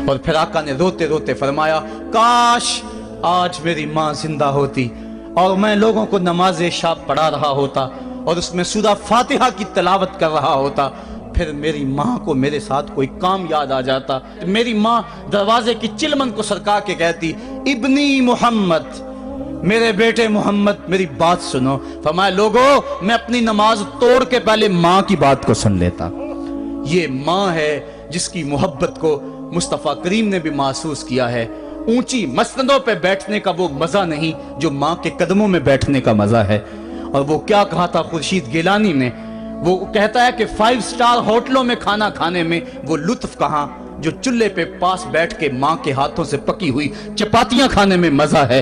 اور پھر آقا نے روتے روتے فرمایا کاش آج میری ماں زندہ ہوتی اور میں لوگوں کو نماز شب پڑھا رہا ہوتا اور اس میں سورہ فاتحہ کی تلاوت کر رہا ہوتا، پھر میری ماں کو میرے ساتھ کوئی کام یاد آ جاتا، میری ماں دروازے کی چلمن کو سرکا کے کہتی ابنی محمد، میرے بیٹے محمد میری بات سنو۔ فرمایا لوگو میں اپنی نماز توڑ کے پہلے ماں کی بات کو سن لیتا۔ یہ ماں ہے جس کی محبت کو مصطفیٰ کریم نے بھی محسوس کیا ہے۔ اونچی مسندوں پہ بیٹھنے کا وہ مزہ نہیں جو ماں کے قدموں میں بیٹھنے کا مزہ ہے۔ اور وہ کیا کہا تھا خورشید گیلانی نے، وہ کہتا ہے کہ 5 اسٹار ہوٹلوں میں کھانا کھانے میں وہ لطف کہاں جو چولہے پہ پاس بیٹھ کے ماں کے ہاتھوں سے پکی ہوئی چپاتیاں کھانے میں مزہ ہے،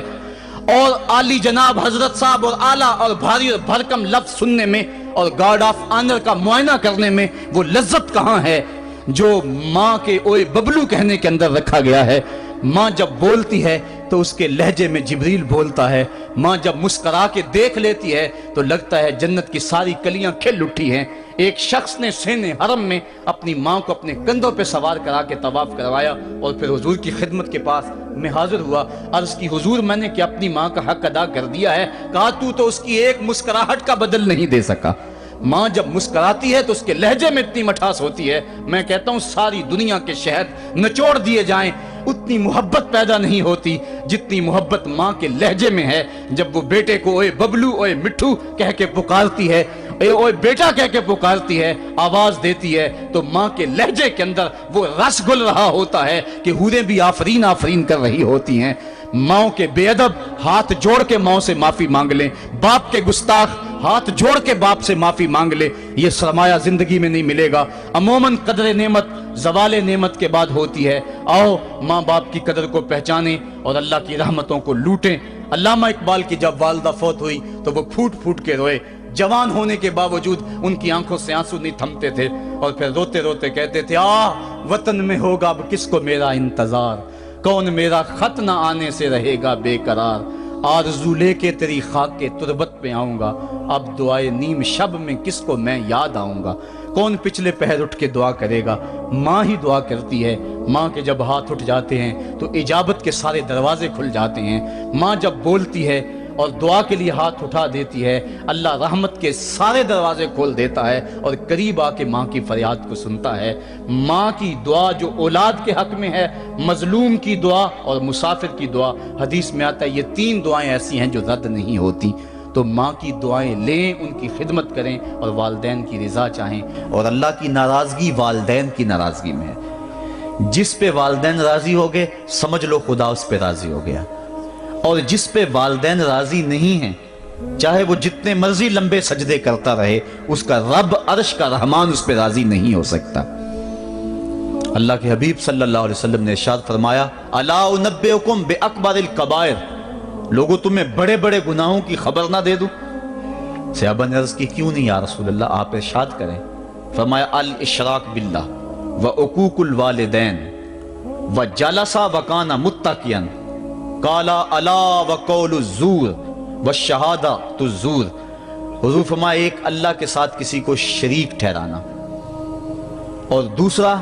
اور عالی جناب حضرت صاحب اور اعلیٰ اور بھاری اور بھرکم لفظ سننے میں اور گارڈ آف آنر کا معائنہ کرنے میں وہ لذت کہاں ہے جو ماں کے اوئے ببلو کہنے کے اندر رکھا گیا ہے۔ ماں جب بولتی ہے تو اس کے لہجے میں جبریل بولتا ہے، ماں جب مسکرا کے دیکھ لیتی ہے تو لگتا ہے جنت کی ساری کلیاں کھل اٹھی ہیں۔ ایک شخص نے سین حرم میں اپنی ماں کو اپنے کندھوں پہ سوار کرا کے طواف کروایا اور پھر حضور کی خدمت کے پاس میں حاضر ہوا، عرض کی حضور میں نے کہ اپنی ماں کا حق ادا کر دیا ہے، کہا تو اس کی ایک مسکراہٹ کا بدل نہیں دے سکا۔ ماں جب مسکراتی ہے تو اس کے لہجے میں اتنی مٹھاس ہوتی ہے، میں کہتا ہوں ساری دنیا کے شہد نچوڑ دیے جائیں اتنی محبت پیدا نہیں ہوتی جتنی محبت ماں کے لہجے میں ہے۔ جب وہ بیٹے کو اوئے ببلو اوئے مٹھو کہہ کے پکارتی ہے، اوئے بیٹا کہہ کے پکارتی ہے، آواز دیتی ہے، تو ماں کے لہجے کے اندر وہ رس گل رہا ہوتا ہے کہ حوریں بھی آفرین آفرین کر رہی ہوتی ہیں۔ ماں کے بے ادب ہاتھ جوڑ کے ماں سے معافی مانگ لیں، باپ کے گستاخ ہاتھ جوڑ کے باپ سے معافی مانگ لے، یہ سرمایہ زندگی میں نہیں ملے گا۔ عموماً قدر نعمت زوال نعمت کے بعد ہوتی ہے۔ آؤ ماں باپ کی قدر کو پہچانیں اور اللہ کی رحمتوں کو لوٹیں۔ علامہ اقبال کی جب والدہ فوت ہوئی تو وہ پھوٹ پھوٹ کے روئے، جوان ہونے کے باوجود ان کی آنکھوں سے آنسو نہیں تھمتے تھے، اور پھر روتے روتے کہتے تھے وطن میں ہوگا اب کس کو میرا انتظار، کون میرا خط نہ آنے سے رہے گا بے قرار، آرزو لے کے تیری خاک کے تربت پہ آؤں گا، اب دعائے نیم شب میں کس کو میں یاد آؤں گا، کون پچھلے پہر اٹھ کے دعا کرے گا، ماں ہی دعا کرتی ہے۔ ماں کے جب ہاتھ اٹھ جاتے ہیں تو اجابت کے سارے دروازے کھل جاتے ہیں۔ ماں جب بولتی ہے اور دعا کے لیے ہاتھ اٹھا دیتی ہے، اللہ رحمت کے سارے دروازے کھول دیتا ہے اور قریب آ کے ماں کی فریاد کو سنتا ہے۔ ماں کی دعا جو اولاد کے حق میں ہے، مظلوم کی دعا اور مسافر کی دعا، حدیث میں آتا ہے یہ 3 دعائیں ایسی ہیں جو رد نہیں ہوتی۔ تو ماں کی دعائیں لیں، ان کی خدمت کریں اور والدین کی رضا چاہیں، اور اللہ کی ناراضگی والدین کی ناراضگی میں ہے۔ جس پہ والدین راضی ہو گئے سمجھ لو خدا اس پہ راضی ہو گیا، اور جس پہ والدین راضی نہیں ہیں چاہے وہ جتنے مرضی لمبے سجدے کرتا رہے، اس کا رب عرش کا رحمان اس پہ راضی نہیں ہو سکتا۔ اللہ کے حبیب صلی اللہ علیہ وسلم نے ارشاد فرمایا الا انبئکم باکبر الکبائر، لوگو تمہیں بڑے بڑے گناہوں کی خبر نہ دے دوں؟ صحابہ نے عرض کی کیوں نہیں یا رسول اللہ، آپ ارشاد کریں۔ فرمایا الاشراک باللہ وعقوق الوالدین وجلسا وکان متقیا قال الا وقول الزور والشہادۃ الزور، حضور فرمایا ایک اللہ کے ساتھ کسی کو شریک ٹھہرانا، اور دوسرا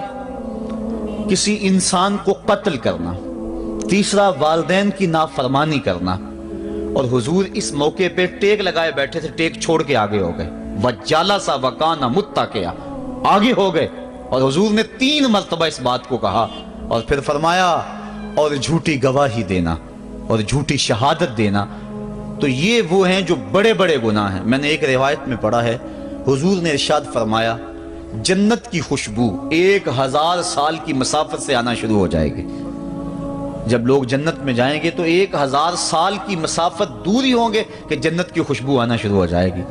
کسی انسان کو قتل کرنا، تیسرا والدین کی نافرمانی کرنا۔ اور حضور اس موقع پہ ٹیک لگائے بیٹھے تھے، ٹیک چھوڑ کے آگے ہو گئے، وجلس وکان متقیا، آگے ہو گئے، اور حضور نے 3 مرتبہ اس بات کو کہا، اور پھر فرمایا اور جھوٹی گواہی دینا اور جھوٹی شہادت دینا۔ تو یہ وہ ہیں جو بڑے بڑے گناہ ہیں۔ میں نے ایک روایت میں پڑھا ہے حضور نے ارشاد فرمایا جنت کی خوشبو 1000 سال کی مسافت سے آنا شروع ہو جائے گی۔ جب لوگ جنت میں جائیں گے تو 1000 سال کی مسافت دور ہی ہوں گے کہ جنت کی خوشبو آنا شروع ہو جائے گی،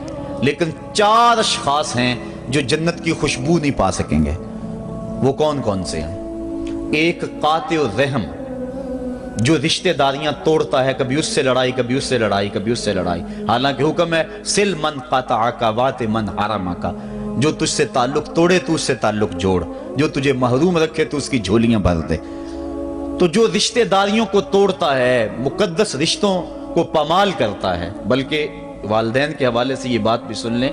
لیکن 4 اشخاص ہیں جو جنت کی خوشبو نہیں پا سکیں گے۔ وہ کون کون سے ہیں؟ ایک قاطع الرحم، جو رشتہ داریاں توڑتا ہے، کبھی اس سے لڑائی، کبھی اس سے لڑائی، کبھی اس سے لڑائی، حالانکہ حکم ہے سل من قطعک وات من حرمک، جو تجھ سے تعلق توڑے تو اس سے تعلق جوڑ، جو تجھے محروم رکھے تو اس کی جھولیاں بھر دے۔ تو جو رشتہ داریوں کو توڑتا ہے، مقدس رشتوں کو پامال کرتا ہے، بلکہ والدین کے حوالے سے یہ بات بھی سن لیں،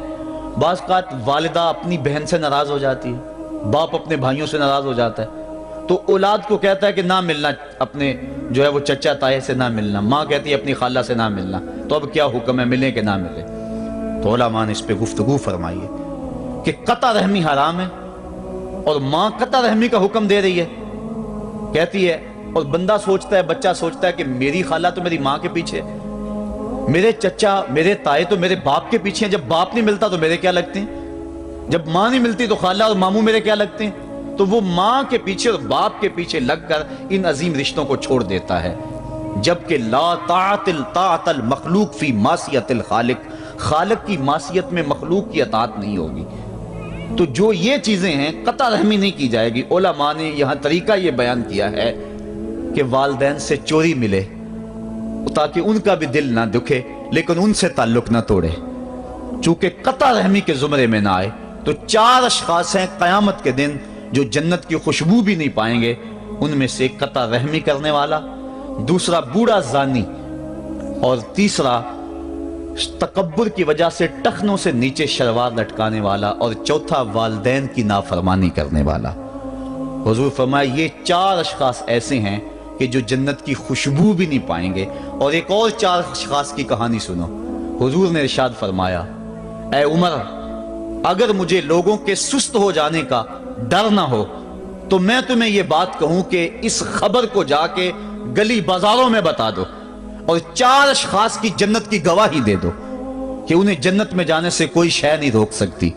بعض اوقات والدہ اپنی بہن سے ناراض ہو جاتی ہے، باپ اپنے بھائیوں سے ناراض ہو جاتا ہے، تو اولاد کو کہتا ہے کہ نہ ملنا، اپنے جو ہے وہ چچا تائے سے نہ ملنا، ماں کہتی ہے اپنی خالہ سے نہ ملنا، تو اب کیا حکم ہے، ملیں کہ نہ ملیں؟ تو علماء نے اس پہ گفتگو فرمائی ہے کہ قطع رحمی حرام ہے، اور ماں قطع رحمی کا حکم دے رہی ہے، کہتی ہے، اور بندہ سوچتا ہے، بچہ سوچتا ہے کہ میری خالہ تو میری ماں کے پیچھے، میرے چچا میرے تائے تو میرے باپ کے پیچھے ہیں، جب باپ نہیں ملتا تو میرے کیا لگتے ہیں، جب ماں نہیں ملتی تو خالہ اور ماموں میرے کیا لگتے ہیں؟ تو وہ ماں کے پیچھے اور باپ کے پیچھے لگ کر ان عظیم رشتوں کو چھوڑ دیتا ہے، جبکہ لا طاعت المخلوق فی معصیت الخالق، خالق کی معصیت میں مخلوق کی اطاعت نہیں ہوگی۔ تو جو یہ چیزیں ہیں قطع رحمی نہیں کی جائے گی۔ علماء نے یہاں طریقہ یہ بیان کیا ہے کہ والدین سے چوری ملے تاکہ ان کا بھی دل نہ دکھے لیکن ان سے تعلق نہ توڑے، چونکہ قطع رحمی کے زمرے میں نہ آئے۔ تو 4 اشخاص ہیں قیامت کے دن جو جنت کی خوشبو بھی نہیں پائیں گے، ان میں سے قطع رحمی کرنے والا، دوسرا بوڑھا زانی، اور تیسرا تکبر کی وجہ سے ٹخنوں سے نیچے شلوار لٹکانے والا، اور چوتھا والدین کی نافرمانی کرنے والا۔ حضور فرمایا یہ 4 اشخاص ایسے ہیں کہ جو جنت کی خوشبو بھی نہیں پائیں گے۔ اور ایک اور 4 اشخاص کی کہانی سنو۔ حضور نے ارشاد فرمایا، اے عمر، اگر مجھے لوگوں کے سست ہو جانے کا ڈر نہ ہو تو میں تمہیں یہ بات کہوں کہ اس خبر کو جا کے گلی بازاروں میں بتا دو اور 4 اشخاص کی جنت کی گواہی دے دو کہ انہیں جنت میں جانے سے کوئی شے نہیں روک سکتی۔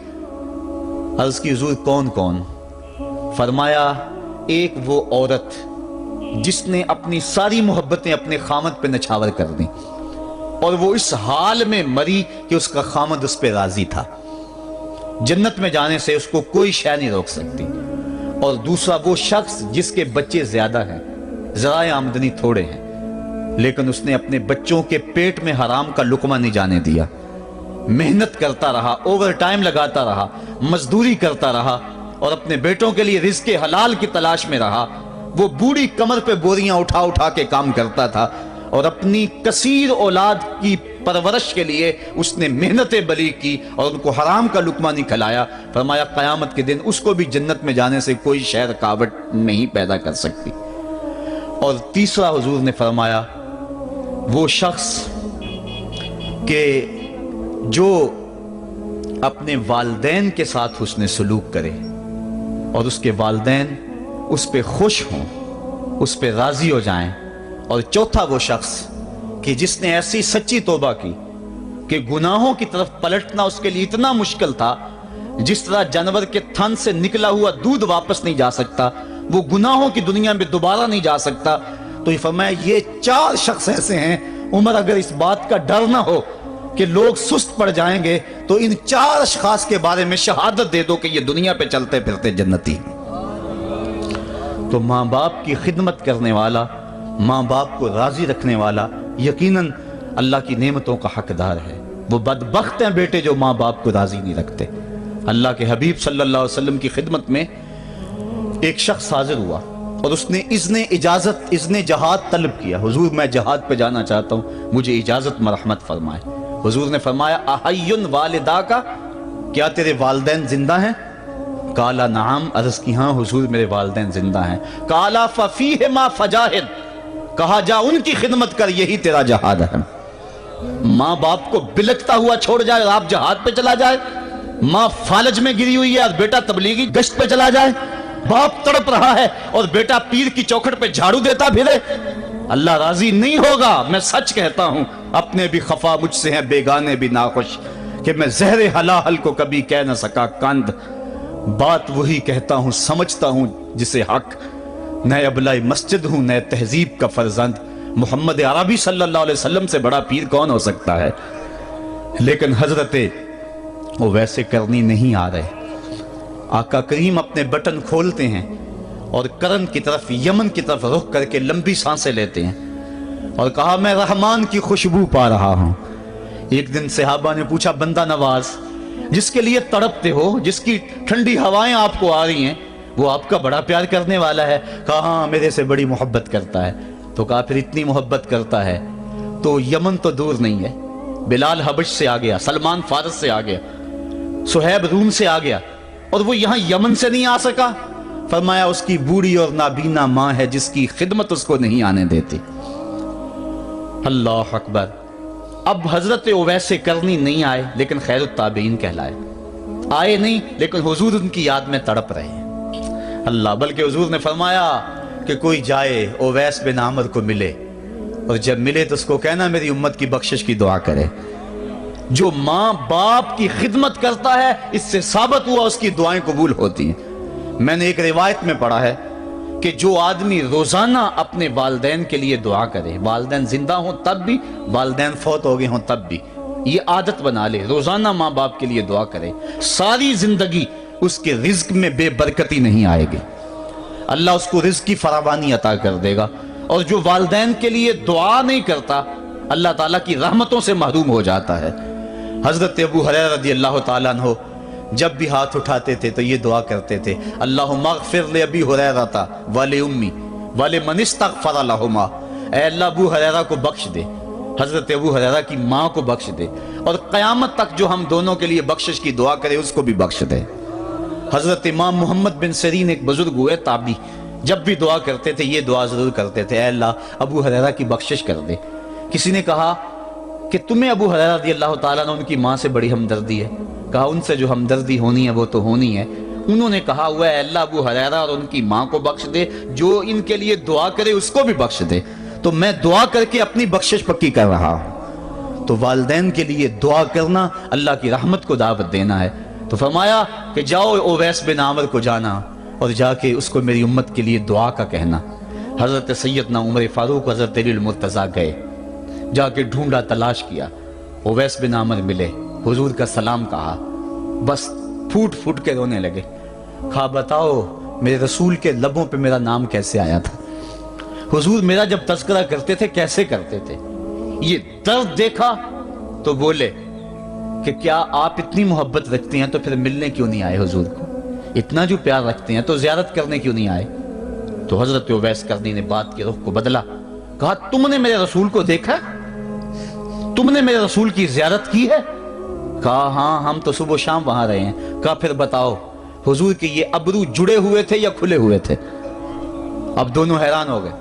عرض کی حضور کون کون؟ فرمایا ایک وہ عورت جس نے اپنی ساری محبتیں اپنے خامد پہ نچھاور کر دیں اور وہ اس حال میں مری کہ اس کا خامد اس پہ راضی تھا، جنت میں جانے سے اس کو کوئی شے نہیں روک سکتی۔ اور دوسرا وہ شخص جس کے بچے زیادہ ہیں، ذرائع آمدنی تھوڑے ہیں، لیکن اس نے اپنے بچوں کے پیٹ میں حرام کا لقمہ نہیں جانے دیا، محنت کرتا رہا، اوور ٹائم لگاتا رہا، مزدوری کرتا رہا اور اپنے بیٹوں کے لیے رزق حلال کی تلاش میں رہا۔ وہ بوڑھی کمر پہ بوریاں اٹھا اٹھا کے کام کرتا تھا اور اپنی کثیر اولاد کی پرورش کے لیے اس نے محنتیں بلی کی اور ان کو حرام کا لقمہ نہیں کھلایا۔ فرمایا قیامت کے دن اس کو بھی جنت میں جانے سے کوئی شے رکاوٹ نہیں پیدا کر سکتی۔ اور تیسرا حضور نے فرمایا وہ شخص کہ جو اپنے والدین کے ساتھ حسن سلوک کرے اور اس کے والدین اس پہ خوش ہوں، اس پہ راضی ہو جائیں۔ اور چوتھا وہ شخص کہ جس نے ایسی سچی توبہ کی کہ گناہوں کی طرف پلٹنا اس کے لیے اتنا مشکل تھا، جس طرح جانور کے تھن سے نکلا ہوا دودھ واپس نہیں جا سکتا، وہ گناہوں کی دنیا میں دوبارہ نہیں جا سکتا۔ تو یہ فرمایا یہ 4 شخص ایسے ہیں، عمر اگر اس بات کا ڈر نہ ہو کہ لوگ سست پڑ جائیں گے تو ان 4 اشخاص کے بارے میں شہادت دے دو کہ یہ دنیا پہ چلتے پھرتے جنتی۔ تو ماں باپ کی خدمت کرنے والا، ماں باپ کو راضی رکھنے والا یقیناً اللہ کی نعمتوں کا حقدار ہے۔ وہ بدبخت ہیں بیٹے جو ماں باپ کو راضی نہیں رکھتے۔ اللہ کے حبیب صلی اللہ علیہ وسلم کی خدمت میں ایک شخص حاضر ہوا اور اس نے اذن جہاد طلب کیا، حضور میں جہاد پہ جانا چاہتا ہوں، مجھے اجازت مرحمت فرمائے۔ حضور نے فرمایا احی والدہ کا، کیا تیرے والدین زندہ ہیں؟ کالا نعم، عرض کی ہاں حضور میرے والدین زندہ ہیں۔ کالا ففیہما فجاہد، کہا جا ان کی خدمت کر، یہی تیرا جہاد ہے۔ ماں باپ کو بلکتا ہوا چھوڑ جائے اور آپ جہاد پہ چلا جائے، ماں فالج میں گری ہوئی ہے اور بیٹا تبلیغی گشت پہ چلا جائے، باپ تڑپ رہا ہے اور بیٹا پیر کی چوکھٹ پہ جھاڑو دیتا پھرے، اللہ راضی نہیں ہوگا۔ میں سچ کہتا ہوں، اپنے بھی خفا مجھ سے ہیں، بیگانے بھی ناخوش، کہ میں زہر حلاحل کو کبھی کہہ نہ سکا کند، بات وہی کہتا ہوں سمجھتا ہوں جسے حق، نئے ابلائی مسجد ہوں، نئے تہذیب کا فرزند، محمد عربی صلی اللہ علیہ وسلم سے بڑا پیر کون ہو سکتا ہے؟ لیکن حضرت وہ ویسے کرنی نہیں آ رہے۔ آقا کریم اپنے بٹن کھولتے ہیں اور کرن کی طرف، یمن کی طرف رخ کر کے لمبی سانسیں لیتے ہیں اور کہا میں رحمان کی خوشبو پا رہا ہوں۔ ایک دن صحابہ نے پوچھا بندہ نواز جس کے لیے تڑپتے ہو، جس کی ٹھنڈی ہوائیں آپ کو آ رہی ہیں، وہ آپ کا بڑا پیار کرنے والا ہے؟ کہا ہاں میرے سے بڑی محبت کرتا ہے۔ تو کہا پھر اتنی محبت کرتا ہے تو یمن تو دور نہیں ہے، بلال حبش سے آ گیا، سلمان فارس سے آ گیا، سہیب روم سے آ گیا، اور وہ یہاں یمن سے نہیں آ سکا؟ فرمایا اس کی بوڑھی اور نابینا ماں ہے جس کی خدمت اس کو نہیں آنے دیتی۔ اللہ اکبر۔ اب حضرت اویس کرنی نہیں آئے لیکن خیر التابعین کہلائے، آئے نہیں لیکن حضور ان کی یاد میں تڑپ رہے ہیں۔ اللہ، بلکہ حضور نے فرمایا کہ کوئی جائے اویس بن عامر کو ملے، اور جب ملے تو اس کو کہنا میری امت کی بخشش کی دعا کرے۔ جو ماں باپ کی خدمت کرتا ہے اس سے ثابت ہوا اس کی دعائیں قبول ہوتی ہیں۔ میں نے ایک روایت میں پڑھا ہے کہ جو آدمی روزانہ اپنے والدین کے لیے دعا کرے، والدین زندہ ہوں تب بھی، والدین فوت ہو گئے ہوں تب بھی، یہ عادت بنا لے، روزانہ ماں باپ کے لیے دعا کرے، ساری زندگی اس کے رزق میں بے برکتی نہیں آئے گی، اللہ اس کو رزق کی فراوانی عطا کر دے گا۔ اور جو والدین کے لیے دعا نہیں کرتا اللہ تعالیٰ کی رحمتوں سے محروم ہو جاتا ہے۔ حضرت ابو ہریرہ رضی اللہ تعالیٰ عنہ جب بھی ہاتھ اٹھاتے تھے تو یہ دعا کرتے تھے، اللہم اغفر لابی ہریرہ ولامی ولمن استغفر لہما، اے اللہ ابو ہریرہ کو بخش دے، حضرت ابو ہریرہ کی ماں کو بخش دے، اور قیامت تک جو ہم دونوں کے لیے بخشش کی دعا کرے اس کو بھی بخش دے۔ حضرت امام محمد بن سیرین ایک بزرگ ہوئے تابعی، جب بھی دعا کرتے تھے یہ دعا ضرور کرتے تھے، اے اللہ ابو ہریرہ کی بخشش کر دے۔ کسی نے کہا کہ تمہیں ابو ہریرہ رضی اللہ تعالیٰ نے ان کی ماں سے بڑی ہمدردی ہے؟ کہا ان سے جو ہمدردی ہونی ہے وہ تو ہونی ہے۔ انہوں نے کہا ہوا ہے اے اللہ ابو ہریرہ اور ان کی ماں کو بخش دے، جو ان کے لیے دعا کرے اس کو بھی بخش دے۔ تو میں دعا کر کے اپنی بخشش پکی کر رہا ہوں۔ تو والدین کے لیے دعا کرنا اللہ کی رحمت کو دعوت دینا ہے۔ تو فرمایا کہ جاؤ اویس بن عامر کو جانا اور جا کے اس کو میری امت کے لیے دعا کا کہنا۔ حضرت سیدنا عمر فاروق حضرت علی المرتضیٰ گئے، جا کے ڈھونڈا، تلاش کیا، اویس بن عامر ملے، حضور کا سلام کہا، بس پھوٹ پھوٹ کے رونے لگے۔ کہا بتاؤ میرے رسول کے لبوں پہ میرا نام کیسے آیا تھا؟ حضور میرا جب تذکرہ کرتے تھے کیسے کرتے تھے؟ یہ درد دیکھا تو بولے کہ کیا آپ اتنی محبت رکھتے ہیں تو پھر ملنے کیوں نہیں آئے حضور کو؟ اتنا جو پیار رکھتے ہیں تو زیارت کرنے کیوں نہیں آئے؟ تو حضرت اویس کرنی نے بات کے رخ کو بدلا، کہا تم نے میرے رسول کو دیکھا؟ تم نے میرے رسول کی زیارت کی ہے؟ کہا ہاں ہم تو صبح و شام وہاں رہے ہیں۔ کہا پھر بتاؤ حضور کے یہ ابرو جڑے ہوئے تھے یا کھلے ہوئے تھے؟ اب دونوں حیران ہو گئے۔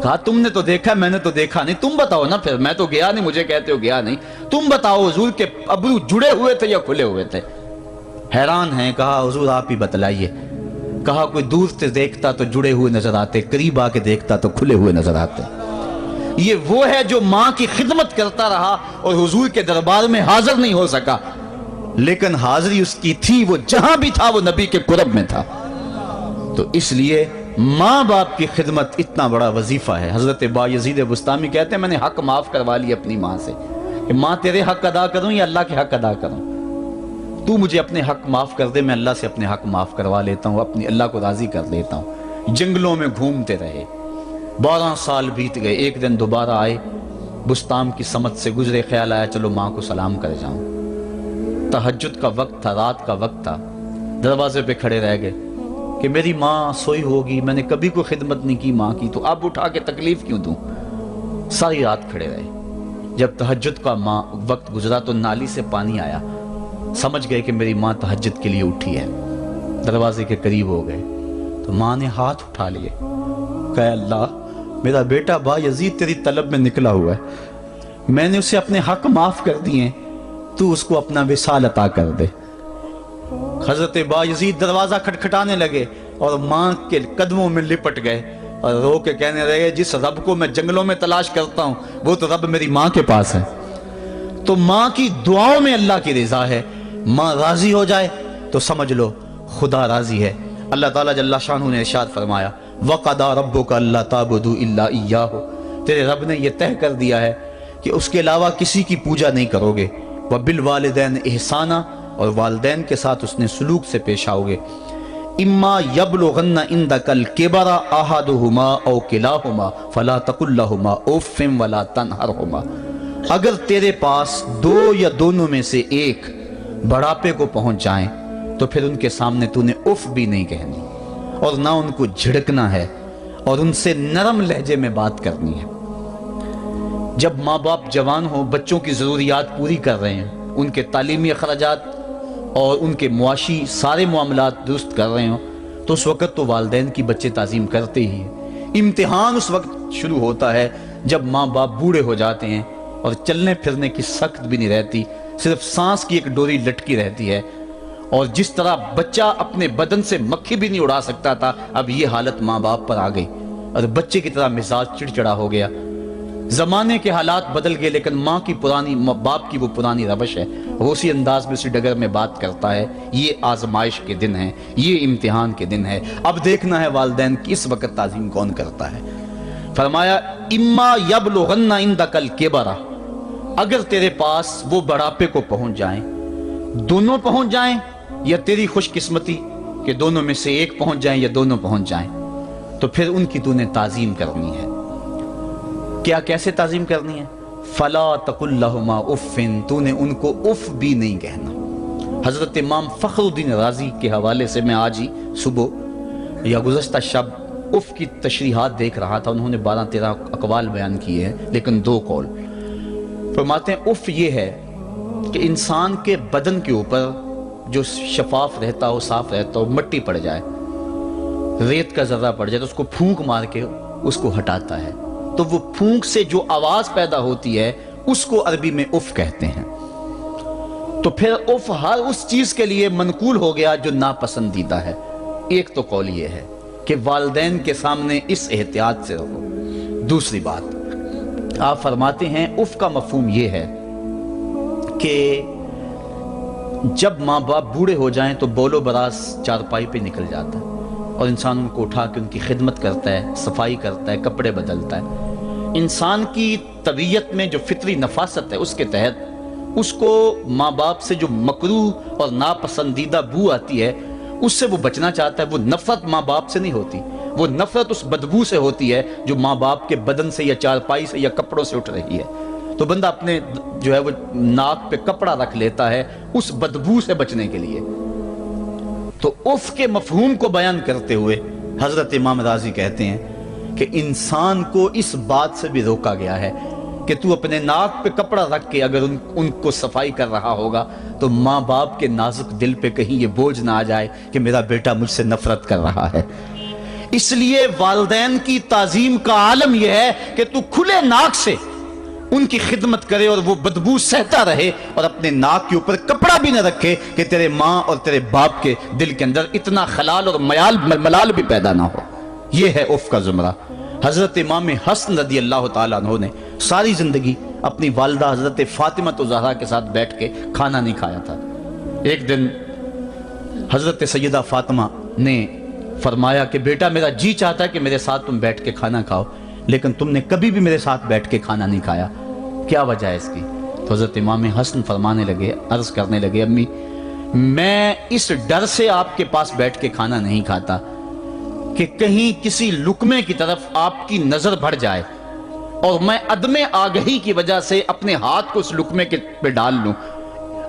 کہا تم نے تو دیکھا، میں نے تو دیکھا نہیں، تم بتاؤ نا، پھر میں تو گیا نہیں، مجھے کہتے ہو گیا نہیں، تم بتاؤ حضور کے ابرو جڑے ہوئے تھے یا کھلے ہوئے تھے؟ حیران ہیں۔ کہا حضور آپ ہی بتلائیے۔ کہا کوئی دور سے دیکھتا تو جڑے ہوئے نظر آتے، قریب آ کے دیکھتا تو کھلے ہوئے نظر آتے۔ یہ وہ ہے جو ماں کی خدمت کرتا رہا اور حضور کے دربار میں حاضر نہیں ہو سکا، لیکن حاضری اس کی تھی، وہ جہاں بھی تھا وہ نبی کے قرب میں تھا۔ تو اس لیے ماں باپ کی خدمت اتنا بڑا وظیفہ ہے۔ حضرت بایزید بستامی کہتے ہیں میں نے حق معاف کروا لی اپنی ماں سے، کہ ماں تیرے حق ادا کروں یا اللہ کے حق ادا کروں؟ تو مجھے اپنے حق معاف کر دے، میں اللہ سے اپنے حق معاف کروا لیتا ہوں، اپنی اللہ کو راضی کر لیتا ہوں۔ جنگلوں میں گھومتے رہے، 12 سال بیت گئے، ایک دن دوبارہ آئے، بستام کی سمت سے گزرے، خیال آیا چلو ماں کو سلام کر جاؤں۔ تہجد کا وقت تھا، رات کا وقت تھا، دروازے پہ کھڑے رہ گئے کہ میری ماں سوئی ہوگی، میں نے کبھی کوئی خدمت نہیں کی ماں کی، تو اب اٹھا کے تکلیف کیوں دوں؟ ساری رات کھڑے رہے۔ جب تہجد کا وقت گزرا تو نالی سے پانی آیا، سمجھ گئے کہ میری ماں تہجد کے لیے اٹھی ہے، دروازے کے قریب ہو گئے تو ماں نے ہاتھ اٹھا لیے، کہا اللہ میرا بیٹا بایزید تیری طلب میں نکلا ہوا ہے، میں نے اسے اپنے حق معاف کر دیے، تو اس کو اپنا وصال عطا کر دے۔ حضرت بایزید دروازہ کھٹکھٹانے لگے اور ماں کے قدموں میں لپٹ گئے اور رو کے کہنے لگے جس رب کو میں جنگلوں میں تلاش کرتا ہوں وہ تو رب میری ماں کے پاس ہے۔ تو ماں کی دعاؤں میں اللہ کی رضا ہے، ماں راضی ہو جائے تو سمجھ لو خدا راضی ہے۔ اللہ تعالیٰ جل شانہ نے ارشاد فرمایا وَقَضَىٰ رَبُّكَ أَلَّا تَعْبُدُوا إِلَّا إِيَّاهُ، تیرے رب نے یہ طے کر دیا ہے کہ اس کے علاوہ کسی کی پوجا نہیں کرو گے، وَبِالْوَالِدَيْنِ إِحْسَانًا، اور والدین کے ساتھ اس نے سلوک سے پیش آؤ گے۔ اِمَّا يَبْلُغَنَّ عِندَكَ الْكِبَرَ أَحَدُهُمَا أَوْ كِلَاهُمَا فَلَا تَقُل لَّهُمَا أُفٍّ وَلَا تَنْهَرْهُمَا، اگر تیرے پاس دو یا دونوں میں سے ایک بڑھاپے کو پہنچ جائیں تو پھر ان کے سامنے تو نے اف بھی نہیں کہنی اور نہ ان کو جھڑکنا ہے اور ان سے نرم لہجے میں بات کرنی ہے۔ جب ماں باپ جوان ہوں، بچوں کی ضروریات پوری کر رہے ہیں، ان کے تعلیمی اخراجات اور ان کے معاشی سارے معاملات درست کر رہے ہوں، تو اس وقت تو والدین کی بچے تعظیم کرتے ہی ہیں۔ امتحان اس وقت شروع ہوتا ہے جب ماں باپ بوڑھے ہو جاتے ہیں اور چلنے پھرنے کی سخت بھی نہیں رہتی، صرف سانس کی ایک ڈوری لٹکی رہتی ہے، اور جس طرح بچہ اپنے بدن سے مکھی بھی نہیں اڑا سکتا تھا، اب یہ حالت ماں باپ پر آ گئی اور بچے کی طرح مزاج چڑچڑا ہو گیا۔ زمانے کے حالات بدل گئے، لیکن باپ کی وہ پرانی روش ہے، وہ اسی انداز میں اسی ڈگر میں بات کرتا ہے۔ یہ آزمائش کے دن ہیں، یہ امتحان کے دن ہے، اب دیکھنا ہے والدین کی اس وقت تعظیم کون کرتا ہے۔ فرمایا اما یبلغن عندک الکبر، اگر تیرے پاس وہ بڑھاپے کو پہنچ جائیں، دونوں پہنچ جائیں، یا تیری خوش قسمتی کہ دونوں میں سے ایک پہنچ جائیں یا دونوں پہنچ جائیں، تو پھر ان کی تو نے تعظیم کرنی ہے۔ کیا کیسے تعظیم کرنی ہے؟ فلا تقل لہما اف، تو نے ان کو اف بھی نہیں کہنا۔ حضرت امام فخر الدین رازی کے حوالے سے میں آج ہی صبح یا گزشتہ شب اف کی تشریحات دیکھ رہا تھا، انہوں نے 12-13 اقوال بیان کیے ہیں، لیکن 2 قول فرماتے ہیں۔ اف یہ ہے کہ انسان کے بدن کے اوپر جو شفاف رہتا ہو، صاف رہتا ہو، مٹی پڑ جائے، ریت کا ذرہ پڑ جائے تو اس کو پھونک مار کے اس کو ہٹاتا ہے، تو وہ پھونک سے جو آواز پیدا ہوتی ہے اس کو عربی میں اف کہتے ہیں۔ تو پھر اف ہر اس چیز کے لیے منقول ہو گیا جو ناپسندیدہ ہے۔ ایک تو قول یہ ہے کہ والدین کے سامنے اس احتیاط سے رہو۔ دوسری بات آپ فرماتے ہیں اف کا مفہوم یہ ہے کہ جب ماں باپ بوڑھے ہو جائیں تو بول و براز چارپائی پہ نکل جاتا ہے اور انسان ان کو اٹھا کے ان کی خدمت کرتا ہے، صفائی کرتا ہے، کپڑے بدلتا ہے۔ انسان کی طبیعت میں جو فطری نفاست ہے اس کے تحت اس کو ماں باپ سے جو مکروہ اور ناپسندیدہ بو آتی ہے اس سے وہ بچنا چاہتا ہے۔ وہ نفرت ماں باپ سے نہیں ہوتی، وہ نفرت اس بدبو سے ہوتی ہے جو ماں باپ کے بدن سے یا چارپائی سے یا کپڑوں سے اٹھ رہی ہے۔ تو بندہ اپنے جو ہے وہ ناک پہ کپڑا رکھ لیتا ہے اس بدبو سے بچنے کے لیے۔ تو اف کے مفہوم کو بیان کرتے ہوئے حضرت امام رازی کہتے ہیں کہ انسان کو اس بات سے بھی روکا گیا ہے کہ تو اپنے ناک پہ کپڑا رکھ کے اگر ان کو صفائی کر رہا ہوگا تو ماں باپ کے نازک دل پہ کہیں یہ بوجھ نہ آ جائے کہ میرا بیٹا مجھ سے نفرت کر رہا ہے۔ اس لیے والدین کی تعظیم کا عالم یہ ہے کہ تو کھلے ناک سے ان کی خدمت کرے اور وہ بدبو سہتا رہے اور اپنے ناک کے اوپر کپڑا بھی نہ رکھے کہ تیرے ماں اور تیرے باپ کے دل کے اندر اتنا خلال اور ملال بھی پیدا نہ ہو۔ یہ ہے اف کا زمرہ۔ حضرت امام حسن رضی اللہ تعالیٰ عنہ نے ساری زندگی اپنی والدہ حضرت فاطمہ زہرا کے ساتھ بیٹھ کے کھانا نہیں کھایا تھا۔ ایک دن حضرت سیدہ فاطمہ نے فرمایا کہ بیٹا میرا جی چاہتا ہے کہ میرے ساتھ تم بیٹھ کے کھانا کھاؤ، لیکن تم نے کبھی بھی میرے ساتھ بیٹھ کے کھانا نہیں کھایا، کیا وجہ ہے اس کی؟ تو حضرت امام حسن فرمانے لگے، عرض کرنے لگے امی میں اس ڈر سے آپ کے پاس بیٹھ کے کھانا نہیں کھاتا کہ کہیں کسی لقمے کی طرف آپ کی نظر بڑھ جائے اور میں عدم آگہی کی وجہ سے اپنے ہاتھ کو اس لقمے پہ ڈال لوں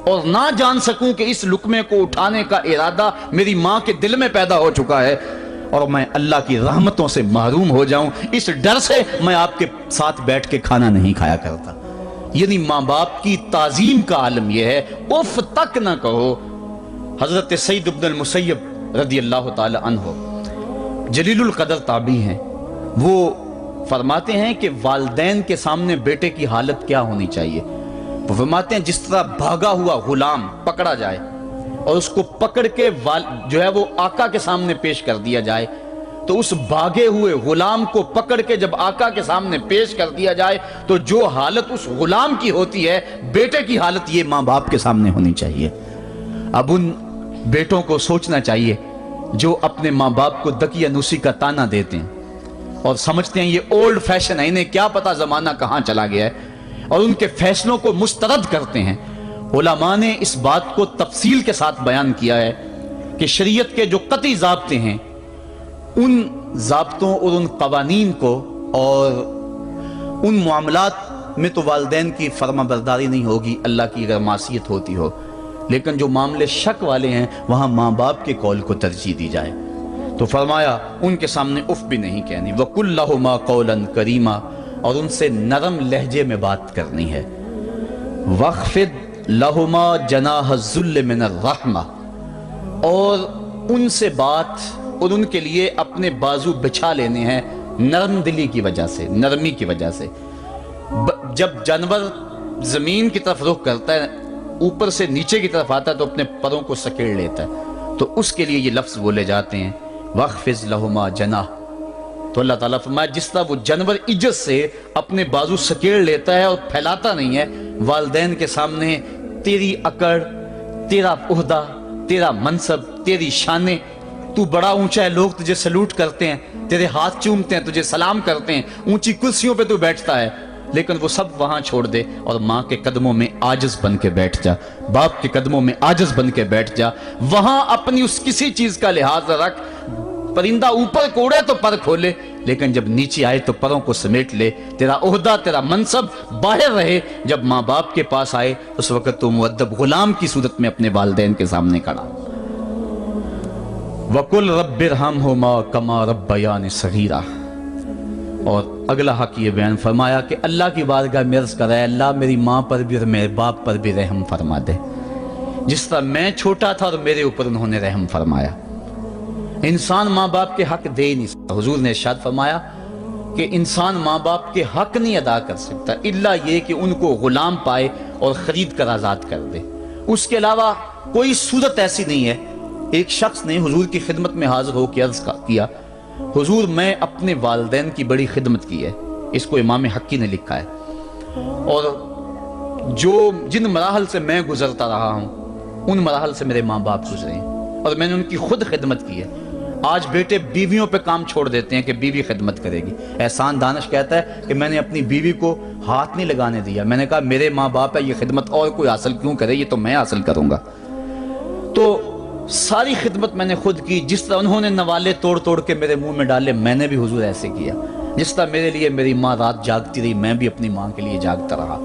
اور نہ جان سکوں کہ اس لقمے کو اٹھانے کا ارادہ میری ماں کے دل میں پیدا ہو چکا ہے اور میں اللہ کی رحمتوں سے محروم ہو جاؤں، اس ڈر سے میں آپ کے ساتھ بیٹھ کے کھانا نہیں کھایا کرتا۔ یعنی ماں باپ کی تعظیم کا عالم یہ ہے، اف تک نہ کہو۔ حضرت سعید بن المسیب رضی اللہ تعالی عنہ جلیل القدر تابعی ہیں، وہ فرماتے ہیں کہ والدین کے سامنے بیٹے کی حالت کیا ہونی چاہیے۔ وہ فرماتے ہیں جس طرح بھاگا ہوا غلام پکڑا جائے اور اس کو پکڑ کے جو ہے وہ آقا کے سامنے پیش کر دیا جائے، تو اس بھاگے ہوئے غلام کو پکڑ کے جب آقا کے سامنے پیش کر دیا جائے تو جو حالت اس غلام کی ہوتی ہے بیٹے کی حالت یہ ماں باپ کے سامنے ہونی چاہیے۔ اب ان بیٹوں کو سوچنا چاہیے جو اپنے ماں باپ کو دقیانوسی کا تانا دیتے ہیں اور سمجھتے ہیں یہ اولڈ فیشن ہے، انہیں کیا پتا زمانہ کہاں چلا گیا ہے، اور ان کے فیصلوں کو مسترد کرتے ہیں۔ علماء نے اس بات کو تفصیل کے ساتھ بیان کیا ہے کہ شریعت کے جو قطعی ضابطے ہیں ان ضابطوں اور ان قوانین کو اور ان معاملات میں تو والدین کی فرما برداری نہیں ہوگی اللہ کی اگر معصیت ہوتی ہو، لیکن جو معاملے شک والے ہیں وہاں ماں باپ کے قول کو ترجیح دی جائے۔ تو فرمایا ان کے سامنے اف بھی نہیں کہنی، وَقُلْ لَهُمَا قَوْلًا كَرِيمًا، اور ان سے نرم لہجے میں بات کرنی ہے۔ وَاخْفِضْ لَهُمَا جَنَاحَ الذُّلِّ مِنَ الرَّحْمَةِ، اور ان سے بات اور ان کے لیے اپنے بازو بچھا لینے ہیں نرم دلی کی وجہ سے، نرمی کی وجہ سے۔ جب جانور زمین کی طرف رخ کرتا ہے، اوپر سے نیچے کی طرف آتا ہے، تو اپنے پروں کو سکیڑ لیتا ہے، تو اس کے لیے یہ لفظ بولے جاتے ہیں وَخْفِضْ لَهُمَا جَنَاحَ۔ تو اللہ تعالیٰ فرمایا جس طرح وہ جانور عزت سے اپنے بازو سکیڑ لیتا ہے اور پھیلاتا نہیں ہے، والدین کے سامنے تیری اکڑ، تیرا عہدہ، تیرا منصب، تیری شانیں، تو بڑا اونچا ہے، لوگ تجھے سلوٹ کرتے ہیں، تیرے ہاتھ چومتے ہیں، تجھے سلام کرتے ہیں، اونچی کرسیوں پہ تو بیٹھتا ہے، لیکن وہ سب وہاں چھوڑ دے اور ماں کے قدموں میں عاجز بن کے بیٹھ جا، باپ کے قدموں میں عاجز بن کے بیٹھ جا، وہاں اپنی اس کسی چیز کا لحاظ رکھ۔ پرندہ اوپر کوڑے تو پر کھولے، لیکن جب نیچے آئے تو پروں کو سمیٹ لے، تیرا عہدہ، تیرا منصب باہر رہے، جب ماں باپ کے پاس آئے اس وقت تو مؤدب غلام کی صورت میں اپنے والدین کے سامنے کھڑا۔ وَقُلْ رَبِّ ارْحَمْهُمَا كَمَا رَبَّيَانِ صَغِيرًا۔ اور اگلا حق یہ بیان فرمایا کہ اللہ کی بارگاہ میں عرض کر رہا ہے اللہ میری ماں پر بھی اور میرے باپ پر بھی رحم فرما دے، جس طرح میں چھوٹا تھا اور میرے اوپر انہوں نے رحم فرمایا۔ انسان ماں باپ کے حق دے نہیں سکتا، حضور نے ارشاد فرمایا کہ انسان ماں باپ کے حق نہیں ادا کر سکتا الا یہ کہ ان کو غلام پائے اور خرید کر آزاد کر دے، اس کے علاوہ کوئی صورت ایسی نہیں ہے۔ ایک شخص نے حضور کی خدمت میں حاضر ہو کے عرض کیا حضور میں اپنے والدین کی بڑی خدمت کی ہے، اس کو امام حقی نے لکھا ہے، اور جن مراحل سے میں گزرتا رہا ہوں ان مراحل سے میرے ماں باپ گزرے ہیں اور میں نے ان کی خود خدمت کی ہے۔ آج بیٹے بیویوں پہ کام چھوڑ دیتے ہیں کہ بیوی خدمت کرے گی۔ احسان دانش کہتا ہے کہ میں نے اپنی بیوی کو ہاتھ نہیں لگانے دیا، میں نے کہا میرے ماں باپ ہے، یہ خدمت اور کوئی حاصل کیوں کرے، یہ تو میں حاصل کروں گا۔ تو ساری خدمت میں نے خود کی، جس طرح انہوں نے نوالے توڑ توڑ کے میرے منہ میں ڈالے میں نے بھی حضور ایسے کیا، جس طرح میرے لیے میری ماں رات جاگتی رہی میں بھی اپنی ماں کے لیے جاگتا رہا۔